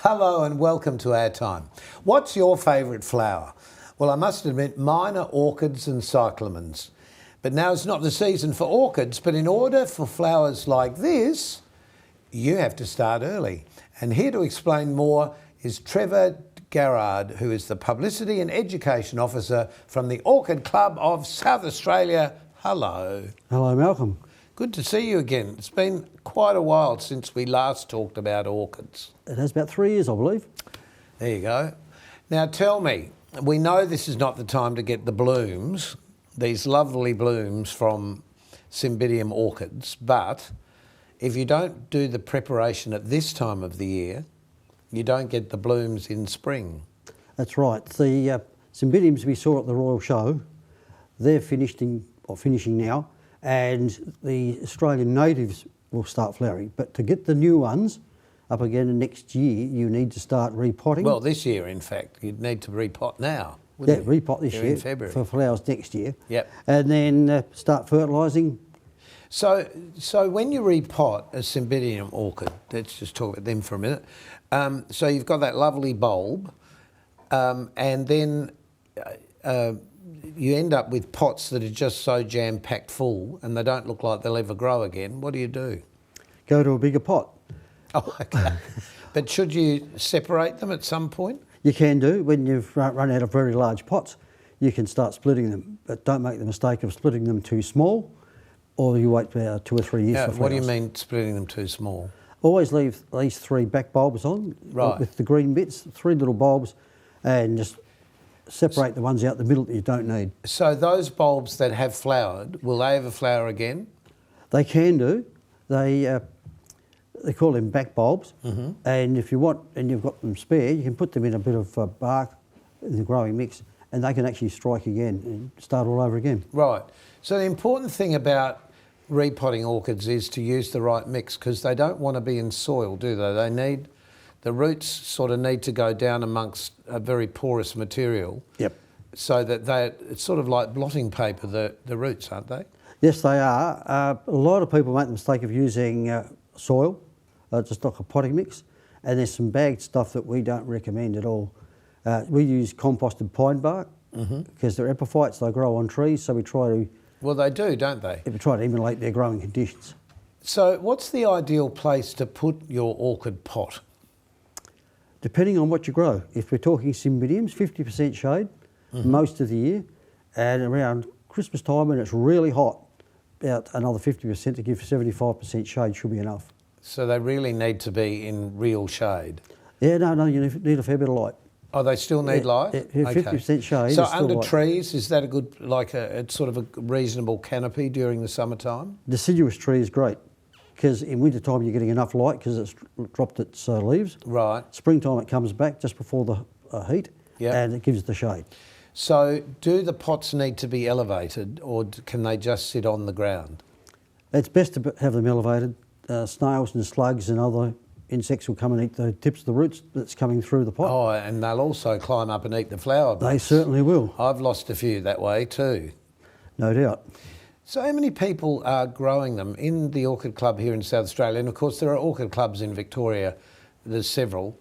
Hello and welcome to OurTime. What's your favourite flower? Well, I must admit mine are orchids and cyclamens. But now it's not the season for orchids, but in order for flowers like this, you have to start early. And here to explain more is Trevor Gerard, who is the Publicity and Education Officer from the Orchid Club of South Australia. Hello. Hello, Malcolm. Good to see you again. It's been quite a while since we last talked about orchids. It has about 3 years, I believe. There you go. Now tell me, we know this is not the time to get the blooms, these lovely blooms from Cymbidium orchids, but if you don't do the preparation at this time of the year, you don't get the blooms in spring. That's right. The Cymbidiums we saw at the Royal Show, they're finishing now, and the Australian natives will start flowering. But to get the new ones up again next year, you need to start repotting. Well, this year, in fact, you'd need to repot now. Yeah, repot this year in February for flowers next year. Yep. And then start fertilising. So when you repot a Cymbidium orchid, let's just talk about them for a minute. So you've got that lovely bulb, and then you end up with pots that are just so jam-packed full and they don't look like they'll ever grow again. What do you do? Go to a bigger pot. Oh, okay. But should you separate them at some point? You can do. When you've run out of very large pots, you can start splitting them. But don't make the mistake of splitting them too small, or you wait for 2 or 3 years for flowers. What do you mean splitting them too small? Always leave at least 3 back bulbs on, right, with the green bits, 3 little bulbs, and just separate the ones out the middle that you don't need. So those bulbs that have flowered, will they ever flower again? They can do. They call them back bulbs, and if you want, and you've got them spare, you can put them in a bit of bark in the growing mix, and they can actually strike again and start all over again. Right. So the important thing about repotting orchids is to use the right mix, because they don't want to be in soil, do they? The roots sort of need to go down amongst a very porous material. Yep. So that it's sort of like blotting paper, the roots, aren't they? Yes, they are. A lot of people make the mistake of using soil, just like a potting mix, and there's some bagged stuff that we don't recommend at all. We use composted pine bark because they're epiphytes, they grow on trees, so we try to... Well, they do, don't they? We try to emulate their growing conditions. So what's the ideal place to put your orchid pot? Depending on what you grow. If we're talking Cymbidiums, 50% shade most of the year, and around Christmas time when it's really hot, about another 50% to give 75% shade should be enough. So they really need to be in real shade? Yeah, no, you need a fair bit of light. Oh, they still need light? Yeah, 50% shade. So is still under light. trees, is that a good, it's sort of a reasonable canopy during the summertime? Deciduous tree is great because in winter time you're getting enough light because it's dropped its leaves. Right. Springtime it comes back just before the heat, and it gives the shade. So do the pots need to be elevated, or can they just sit on the ground? It's best to have them elevated. Snails and slugs and other insects will come and eat the tips of the roots that's coming through the pot. Oh, and they'll also climb up and eat the flower buds. They certainly will. I've lost a few that way too. No doubt. So how many people are growing them in the Orchid Club here in South Australia? And of course there are orchid clubs in Victoria. There's several.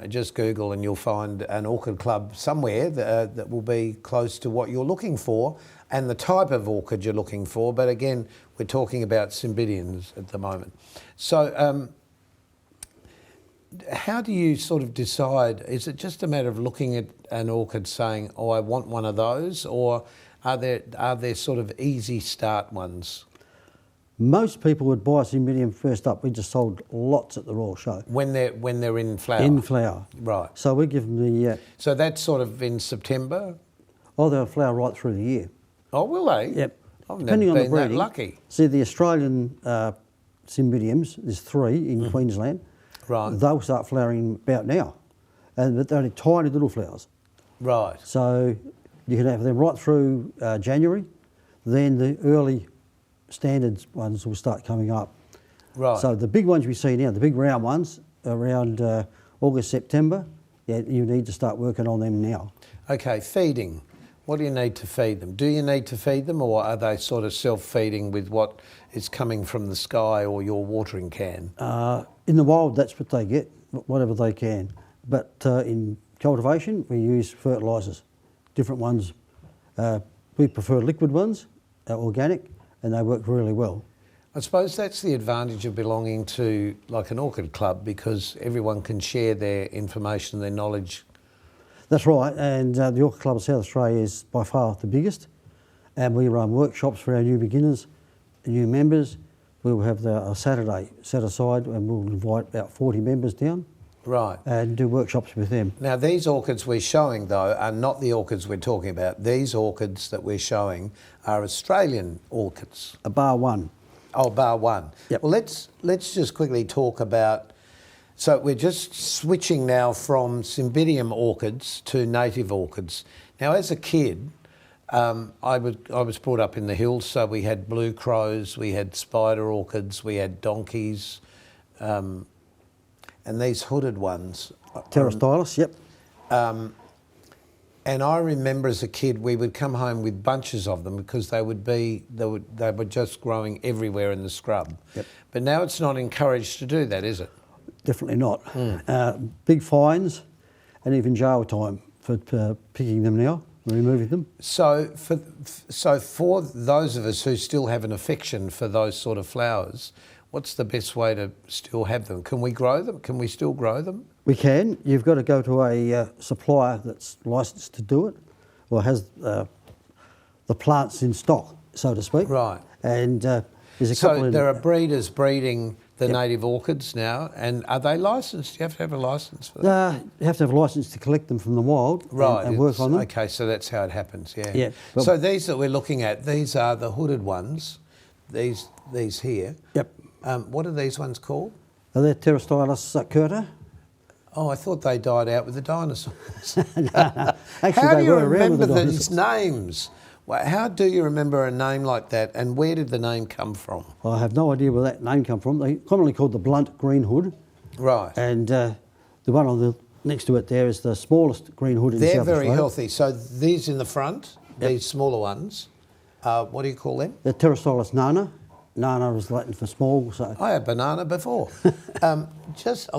Just Google and you'll find an orchid club somewhere that will be close to what you're looking for and the type of orchid you're looking for. But again, we're talking about Cymbidiums at the moment. So how do you sort of decide? Is it just a matter of looking at an orchid saying, oh, I want one of those? Or are there sort of easy start ones? Most people would buy a Cymbidium first up. We just sold lots at the Royal Show. When they're in flower? In flower. Right. So we give them the... So that's sort of in September? Oh, they'll flower right through the year. Oh, will they? Yep. I've Depending never on been the breeding. that lucky. See, the Australian Cymbidiums, there's 3 in Queensland. Right. They'll start flowering about now. But they're only tiny little flowers. Right. So you can have them right through January. Then the early standards ones will start coming up. Right. So the big ones we see now, the big round ones, around August, September, you need to start working on them now. Okay, feeding. What do you need to feed them? Do you need to feed them, or are they sort of self-feeding with what is coming from the sky or your watering can? In the wild, that's what they get. whatever they can. But in cultivation, we use fertilisers, different ones. We prefer liquid ones, organic, and they work really well. I suppose that's the advantage of belonging to like an orchid club, because everyone can share their information, their knowledge. That's right, and the Orchid Club of South Australia is by far the biggest, and we run workshops for our new beginners, new members. We'll have a Saturday set aside and we'll invite about 40 members down. Right. And do workshops with them. Now, these orchids we're showing, though, are not the orchids we're talking about. These orchids that we're showing are Australian orchids. Bar one. Oh, bar one. Yep. Well, let's just quickly talk about... So we're just switching now from Cymbidium orchids to native orchids. Now, as a kid, I was brought up in the hills, so we had blue crows, we had spider orchids, we had donkeys, and these hooded ones. Pterostylis, yep. And I remember as a kid, we would come home with bunches of them because they were just growing everywhere in the scrub. Yep. But now it's not encouraged to do that, is it? Definitely not. Big fines and even jail time for picking them now, removing them. So for those of us who still have an affection for those sort of flowers, what's the best way to still have them? Can we grow them? Can we still grow them? We can. You've got to go to a supplier that's licensed to do it, or has the plants in stock, so to speak. Right. And there's a couple. So there are breeders breeding the native orchids now, and are they licensed? Do you have to have a licence for that? You have to have a licence to collect them from the wild, right, and work on them. Okay, so that's how it happens, yeah. Yeah. Well, so these that we're looking at, these are the hooded ones, these here. Yep. What are these ones called? Are they Pterostylis curta? Oh, I thought they died out with the dinosaurs. Actually, How do they you were around remember with the these names? Well, how do you remember a name like that, and where did the name come from? I have no idea where that name come from. They're commonly called the blunt green hood. Right. And the one on the next to it there is the smallest green hood in South Australia. They're very healthy. So these in the front, these smaller ones, what do you call them? The Pterostylis nana. Nana is Latin for small. So I had banana before. I'll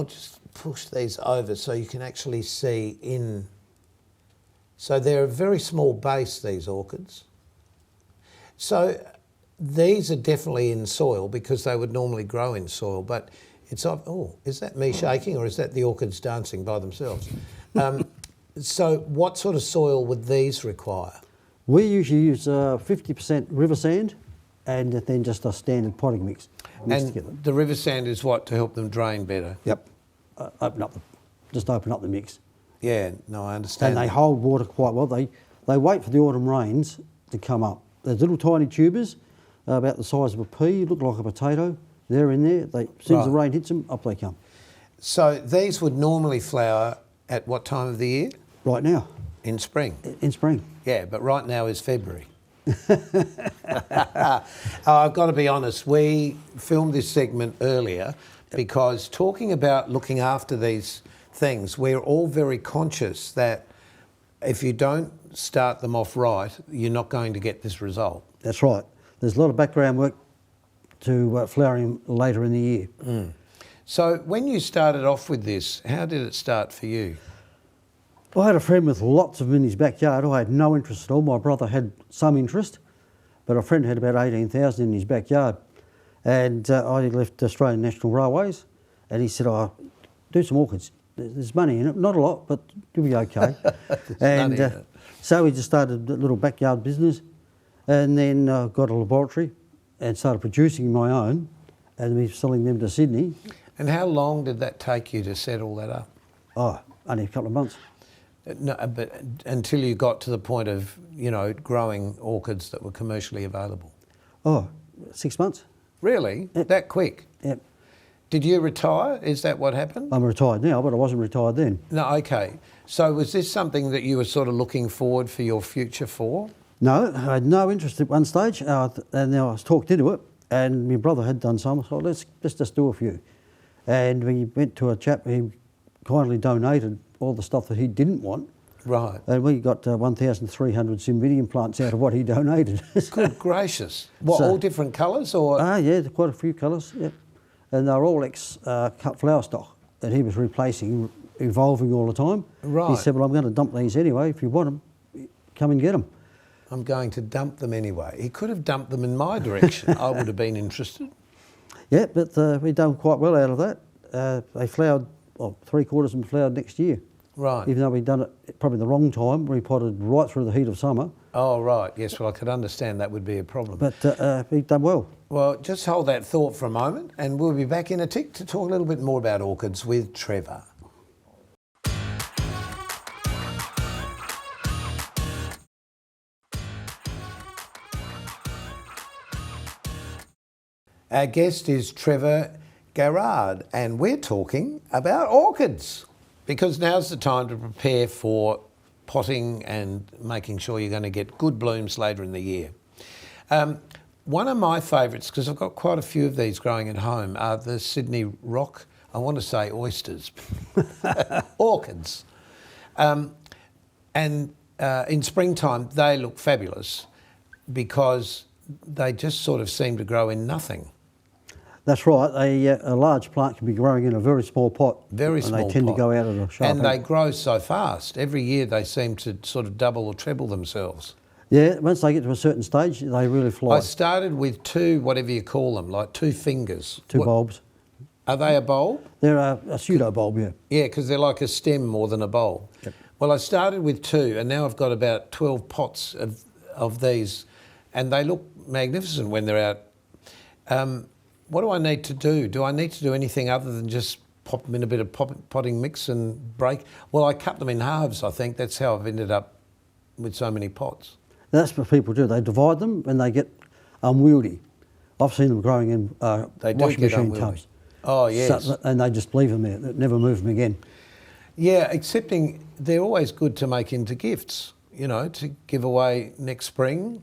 just push these over so you can actually see in. So they're a very small base, these orchids. So these are definitely in soil because they would normally grow in soil, but it's, is that me shaking or is that the orchids dancing by themselves? So what sort of soil would these require? We usually use 50% river sand and then just a standard potting mix mixed together. The river sand is what, to help them drain better? Yep. Open up the mix. Yeah, no, I understand. And they hold water quite well. They wait for the autumn rains to come up. They're little tiny tubers, about the size of a pea, look like a potato. They're in there. As soon as the rain hits them, up they come. So these would normally flower at what time of the year? Right now. In spring? In spring. Yeah, but right now is February. I've got to be honest, we filmed this segment earlier because talking about looking after these things, we're all very conscious that if you don't start them off right, you're not going to get this result. That's right. There's a lot of background work to flowering later in the year. Mm. So when you started off with this, how did it start for you? I had a friend with lots of them in his backyard. I had no interest at all. My brother had some interest, but a friend had about 18,000 in his backyard. And I left Australian National Railways, and he said, do some orchids. There's money in it, not a lot, but you'll be okay. And so we just started a little backyard business, and then got a laboratory and started producing my own, and we were selling them to Sydney. And how long did that take you to set all that up? Oh, only a couple of months. No, but until you got to the point of, growing orchids that were commercially available? Oh, 6 months. Really? Yep. That quick? Yep. Did you retire? Is that what happened? I'm retired now, but I wasn't retired then. No, okay. So was this something that you were sort of looking forward for your future for? No, I had no interest at one stage, and then I was talked into it, and my brother had done some, so let's just do a few. And we went to a chap who kindly donated all the stuff that he didn't want. Right. And we got 1,300 Cymbidium plants out of what he donated. Good gracious. What, all different colours or? Yeah, quite a few colours, yep. And they're all ex-cut flower stock. that he was replacing, evolving all the time. Right. He said, well, I'm going to dump these anyway. If you want them, come and get them. I'm going to dump them anyway. He could have dumped them in my direction. I would have been interested. Yeah, but we've done quite well out of that. They flowered, well, 3/4 of them flowered next year. Right. Even though we'd done it probably the wrong time, repotted right through the heat of summer. Oh, right. Yes, well, I could understand that would be a problem. But we've done well. Well, just hold that thought for a moment and we'll be back in a tick to talk a little bit more about orchids with Trevor. Our guest is Trevor Gerard and we're talking about orchids because now's the time to prepare for potting and making sure you're going to get good blooms later in the year. One of my favourites, because I've got quite a few of these growing at home, are the Sydney rock, I want to say oysters, orchids. And in springtime, they look fabulous because they just sort of seem to grow in nothing. That's right. A large plant can be growing in a very small pot. Very small pot. And they tend to go out at a sharp And they angle. grow so fast. Every year they seem to sort of double or treble themselves. Yeah, once they get to a certain stage, they really fly. I started with two, whatever you call them, like 2 fingers. Two bulbs. Are they a bulb? They're a pseudo bulb, yeah. Yeah, because they're like a stem more than a bulb. Yep. Well, I started with 2 and now I've got about 12 pots of these and they look magnificent when they're out. What do I need to do? Do I need to do anything other than just pop them in a bit of potting mix and break? Well, I cut them in halves, I think. That's how I've ended up with so many pots. That's what people do. They divide them and they get unwieldy. I've seen them growing in They do washing get machine unwieldy. tubs. Oh, yes. So, and they just leave them there. They never move them again. Yeah, excepting they're always good to make into gifts, you know, to give away next spring.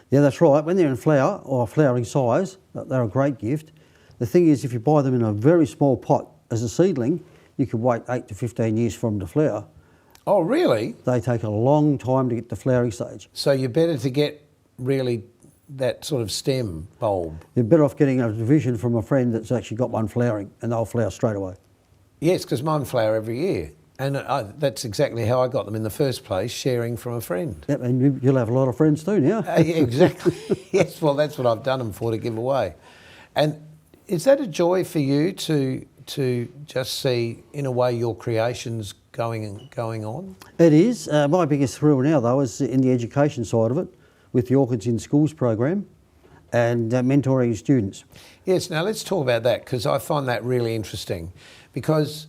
Yeah, that's right. When they're in flower or flowering size, they're a great gift. The thing is, if you buy them in a very small pot as a seedling, you could wait 8 to 15 years for them to flower. Oh, really? They take a long time to get to flowering stage. So you're better to get really that sort of stem bulb. You're better off getting a division from a friend that's actually got one flowering, and they'll flower straight away. Yes, because mine flower every year. And that's exactly how I got them in the first place, sharing from a friend. Yep, and you'll have a lot of friends too now. Yeah, exactly. Yes, well, that's what I've done them for, to give away. And is that a joy for you to just see, in a way, your creations going on? It is. My biggest thrill now, though, is in the education side of it, with the Orchids in Schools program and mentoring students. Yes, now let's talk about that, because I find that really interesting. Because,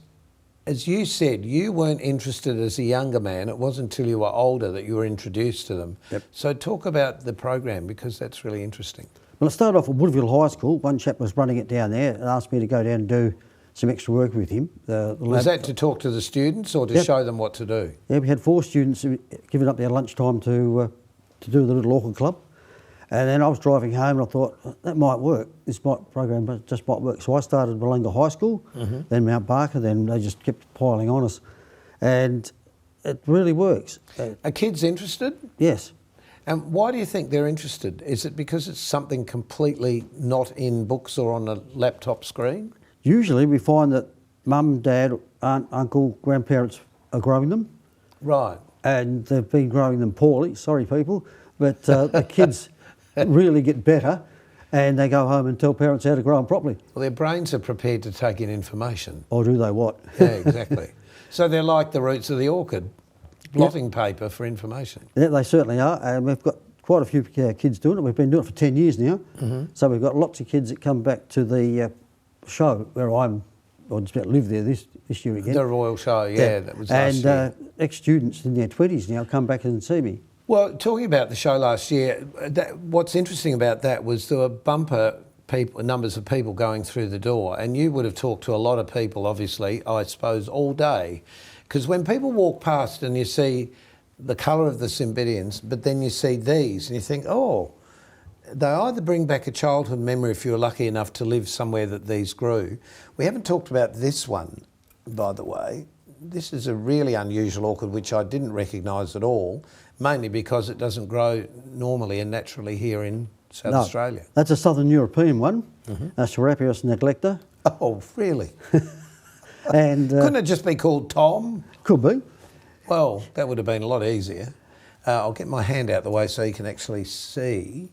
as you said, you weren't interested as a younger man. It wasn't until you were older that you were introduced to them. Yep. So talk about the program, because that's really interesting. Well, I started off at Woodville High School. One chap was running it down there and asked me to go down and do some extra work with him. Was that to talk to the students or to Yep. show them what to do? Yeah, we had 4 students giving up their lunchtime to do the little orchid club. And then I was driving home and I thought, that might work. This program just might work. So I started Willunga High School, then Mount Barker, then they just kept piling on us. And it really works. Are kids interested? Yes. And why do you think they're interested? Is it because it's something completely not in books or on a laptop screen? Usually we find that mum, dad, aunt, uncle, grandparents are growing them. Right. And they've been growing them poorly, sorry people, but the kids really get better and they go home and tell parents how to grow them properly. Well, their brains are prepared to take in information. Or do they what? Yeah, exactly. So they're like the roots of the orchid, blotting paper for information. Yeah, they certainly are. And we've got quite a few kids doing it. We've been doing it for 10 years now. So we've got lots of kids that come back to the show where I just about live there this year again. The Royal Show, yeah. That was last year. And ex-students in their 20s now come back and see me. Well, talking about the show last year, what's interesting about that was there were bumper numbers of people going through the door, and you would have talked to a lot of people, obviously, I suppose, all day. Because when people walk past and you see the colour of the Cymbidiums, but then you see these and you think, oh, they either bring back a childhood memory if you were lucky enough to live somewhere that these grew. We haven't talked about this one, by the way. This is a really unusual orchid which I didn't recognise at all, mainly because it doesn't grow normally and naturally here in South Australia. That's a Southern European one, Serapios neglecta. Oh, really? And Couldn't it just be called Tom? could be. Well, that would have been a lot easier. I'll get my hand out the way so you can actually see.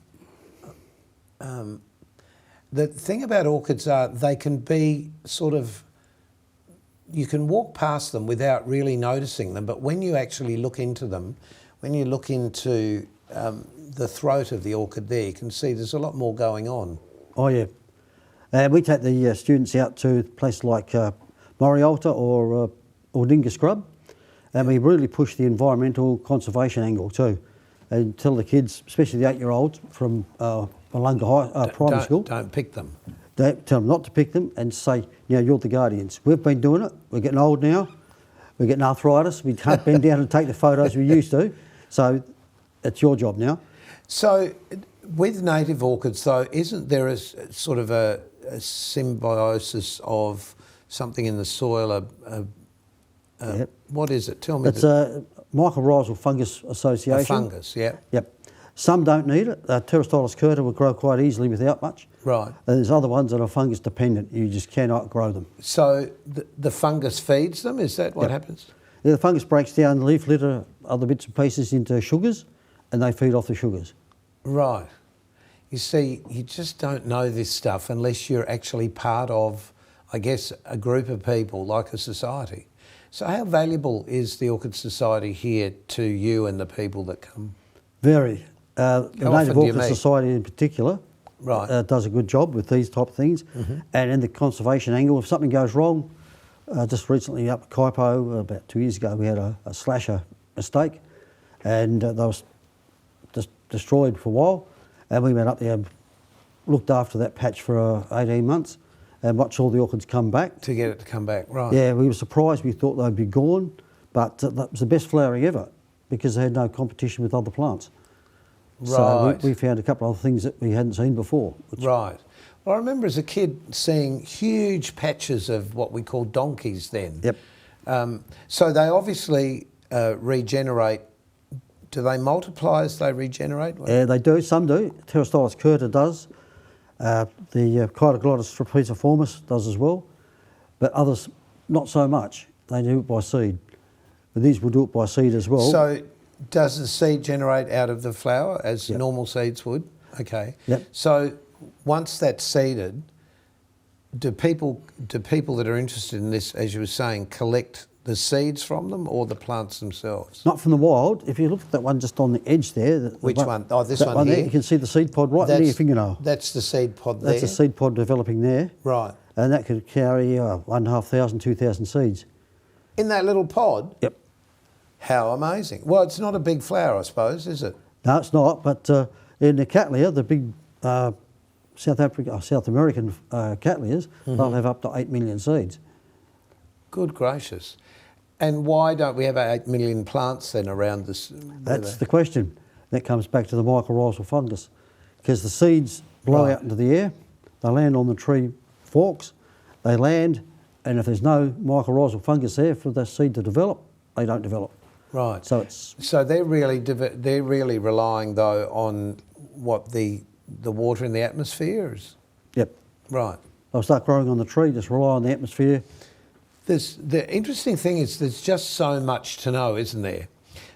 The thing about orchids are they can be sort of, you can walk past them without really noticing them, but when you actually look into them, when you look into the throat of the orchid there, you can see there's a lot more going on. Oh yeah. We take the students out to places like Morialta or Dinga Scrub, and we really push the environmental conservation angle too, and tell the kids, especially the 8-year-olds from Malunga High Primary School, Don't pick them. they tell them not to pick them and say, you know, you're the guardians. We've been doing it. We're getting old now. We're getting arthritis. We can't bend down and take the photos we used to. So it's your job now. So with native orchids, though, isn't there a sort of a symbiosis of something in the soil? Yep. What is it? Tell me. It's a mycorrhizal fungus association. A fungus, yeah. Yep. Some don't need it. Pterostylis curta will grow quite easily without much. Right. And there's other ones that are fungus dependent. You just cannot grow them. So the fungus feeds them? Is that what happens? Yeah, the fungus breaks down leaf litter, other bits and pieces into sugars, and they feed off the sugars. Right. You see, you just don't know this stuff unless you're actually part of, I guess, a group of people like a society. So how valuable is the Orchid Society here to you and the people that come? Very. The Native Orchid meet? Society in particular does a good job with these type of things. Mm-hmm. And in the conservation angle, if something goes wrong, just recently up at Kaipo, about 2 years ago, we had a slasher mistake, and they was destroyed for a while. And we went up there and looked after that patch for 18 months and watched all the orchids come back. To get it to come back, right. Yeah, we were surprised. We thought they'd be gone, but that was the best flowering ever because they had no competition with other plants. Right. So we found a couple of things that we hadn't seen before. Right. Well, I remember as a kid seeing huge patches of what we call donkeys then. Yep. So they obviously regenerate. Do they multiply as they regenerate? Yeah, they do. Some do. Pterostylis curta does. The Chytoglottis trapeziformis does as well. But others, not so much. They do it by seed. But these will do it by seed as well. So does the seed generate out of the flower as normal seeds would? Okay. Yep. So once that's seeded, do people that are interested in this, as you were saying, collect the seeds from them or the plants themselves? Not from the wild. If you look at that one just on the edge there. Which one? Oh, this that one here? there, you can see the seed pod right near your fingernail. That's the seed pod there? That's a seed pod developing there. Right. And that could carry 1,500, 2,000 seeds. In that little pod? Yep. How amazing. Well, it's not a big flower, I suppose, is it? No, it's not. But in the Cattleya, the big South American Cattleya's, they'll have up to 8 million seeds. Good gracious. And why don't we have 8 million plants then around this? That's the question. That comes back to the mycorrhizal fungus. Because the seeds blow out into the air, they land on the tree forks, they land, and if there's no mycorrhizal fungus there for the seed to develop, they don't develop. Right. So they're really relying though on what the water in the atmosphere is. Yep. Right. They'll start growing on the tree, just rely on the atmosphere. The interesting thing is there's just so much to know, isn't there?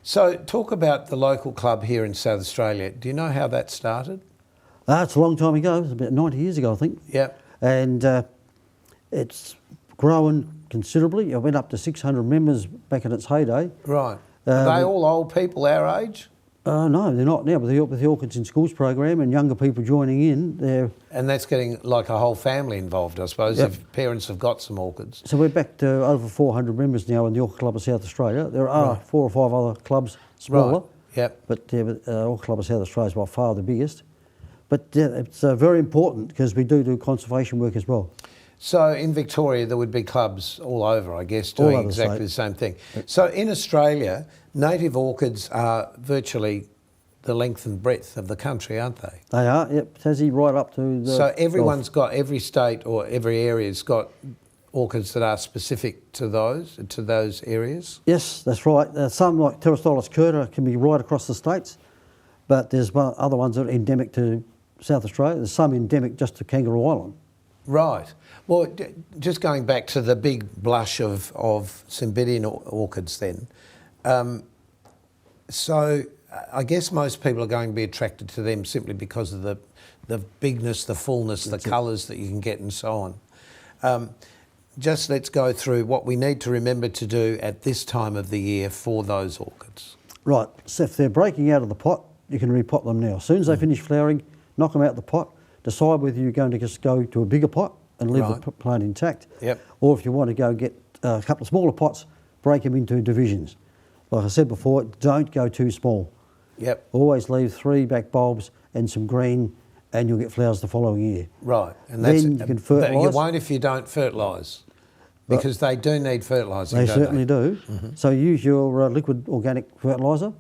So talk about the local club here in South Australia. Do you know how that started? It's a long time ago. It was about 90 years ago, I think. Yep. And it's grown considerably. It went up to 600 members back in its heyday. Right. Are they all old people our age? No, they're not now. With the Orchids in Schools program and younger people joining in, they're... And that's getting like a whole family involved, I suppose, Yep. if parents have got some orchids. So we're back to over 400 members now in the Orchid Club of South Australia. There are 4 or 5 other clubs smaller. Right. Yep. But Orchid Club of South Australia is by far the biggest. But it's very important because we do conservation work as well. So in Victoria, there would be clubs all over, I guess, doing exactly the same thing. So in Australia, native orchids are virtually the length and breadth of the country, aren't they? They are, yep. Tassie right up to the... So everyone's got, every state or every area's got orchids that are specific to those areas? Yes, that's right. Some, like Pterostylis curta, can be right across the states, but there's other ones that are endemic to South Australia. There's some endemic just to Kangaroo Island. Right. Well, just going back to the big blush of Cymbidium orchids then. So I guess most people are going to be attracted to them simply because of the bigness, the fullness, the colours that you can get and so on. Just let's go through what we need to remember to do at this time of the year for those orchids. Right, so if they're breaking out of the pot, you can repot them now. As soon as they finish flowering, knock them out of the pot, decide whether you're going to just go to a bigger pot and leave the plant intact, or if you want to go get a couple of smaller pots, break them into divisions. Like I said before, don't go too small. Yep. Always leave 3 back bulbs and some green, and you'll get flowers the following year. Right, and then you can fertilise. But you won't if you don't fertilise, because they do need fertilising. They certainly do. So use your liquid organic fertiliser.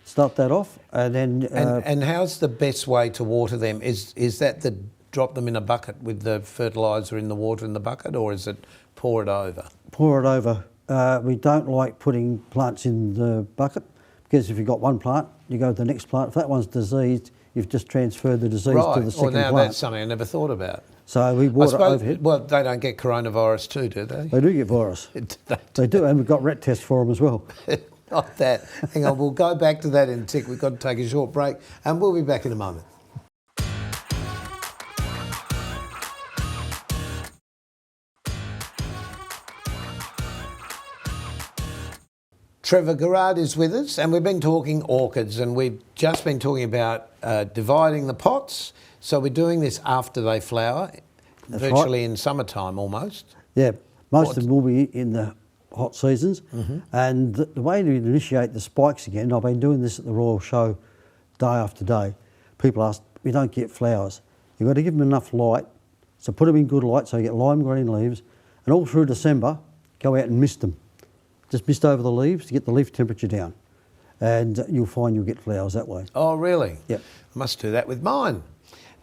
Start that off, and then. And how's the best way to water them? Is that the drop them in a bucket with the fertiliser in the water in the bucket, or is it pour it over? Pour it over. We don't like putting plants in the bucket, because if you've got one plant, you go to the next plant. If that one's diseased, you've just transferred the disease to the second now plant. That's something I never thought about. So we water overhead. Well, they don't get coronavirus too, do they? They do get virus. They do, and we've got rat tests for them as well. Not that. Hang on, we'll go back to that in a tick. We've got to take a short break, and we'll be back in a moment. Trevor Gerard is with us, and we've been talking orchids, and we've just been talking about dividing the pots. So we're doing this after they flower, virtually in summertime almost. Yeah, most of them will be in the hot seasons. And the way to initiate the spikes again, I've been doing this at the Royal Show day after day. People ask, we don't get flowers. You've got to give them enough light. So put them in good light so you get lime green leaves. And all through December, go out and mist them. Just mist over the leaves to get the leaf temperature down. And you'll find you'll get flowers that way. Oh, really? Yep. I must do that with mine.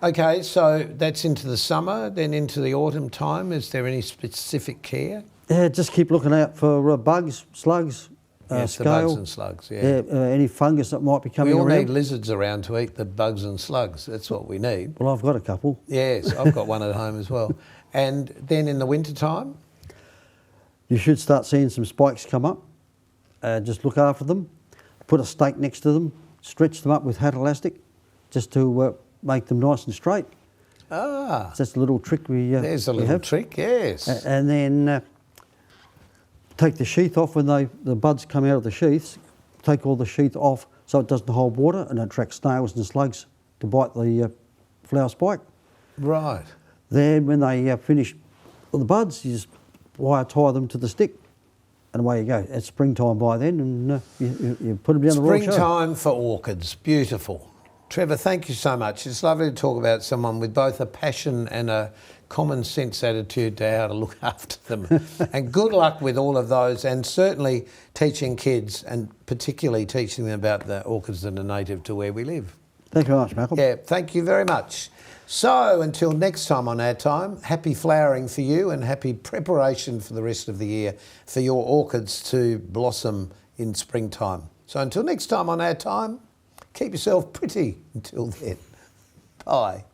Okay, so that's into the summer, then into the autumn time. Is there any specific care? Yeah, just keep looking out for bugs, slugs, Yes, scale. the bugs and slugs, yeah. Any fungus that might be coming We all around. need lizards around to eat the bugs and slugs. That's what we need. Well, I've got a couple. Yes, I've got one at home as well. And then in the winter time? You should start seeing some spikes come up. Just look after them. Put a stake next to them. Stretch them up with hat elastic just to make them nice and straight. Ah. So that's a little trick we There's a little trick, yes. And then take the sheath off when the buds come out of the sheaths. Take all the sheath off so it doesn't hold water and attract snails and slugs to bite the flower spike. Right. Then when they finish the buds, you just wire tie them to the stick, and away you go. It's springtime by then, and you put them down the Royal Show. Springtime for orchids, beautiful. Trevor, thank you so much. It's lovely to talk about someone with both a passion and a common sense attitude to how to look after them. And good luck with all of those, and certainly teaching kids, and particularly teaching them about the orchids that are native to where we live. Thank you very much, Malcolm. Yeah, thank you very much. So until next time on Our Time, happy flowering for you and happy preparation for the rest of the year for your orchids to blossom in springtime. So until next time on Our Time, keep yourself pretty until then. Bye.